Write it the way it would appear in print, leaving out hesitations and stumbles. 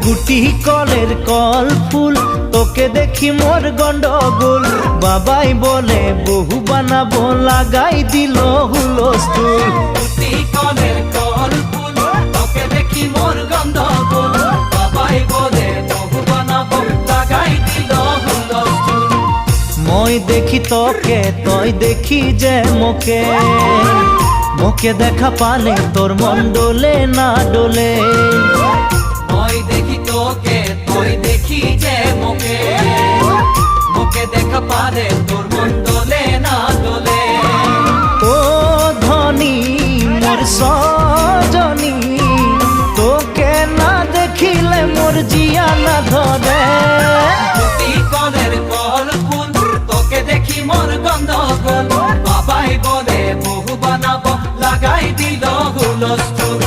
গুটি কলের কল ফুল, তোকে দেখি মোর গন্ডগোল। বাবাই বলে বহু বানাবো, লাগাই দিল হুলস্থুল। গুটি কলের কল ফুল, তোকে দেখি মোর গন্ডগোল। বাবাই বলে বহু বানাবো, লাগাই দিল হুলস্থুল। মই দেখি তোকে, তই দেখি যে মোকে, মোকে দেখা পালে তোর মন ডোলে না ডোলে। মই দেখি তোকে, তুই দেখি যে মোকে, মোকে দেখা পারে তোর মন দোলে না দোলে। ও ধনী মোর সজনী, তোকে না দেখিলে মোর জিয়া না ধরে। গুটি কলের কল ফুল, তোকে দেখি মোর গন্ডগোল। বাবাই বলে বহু বানাবো, লাগাই দিল হুলস্থুল।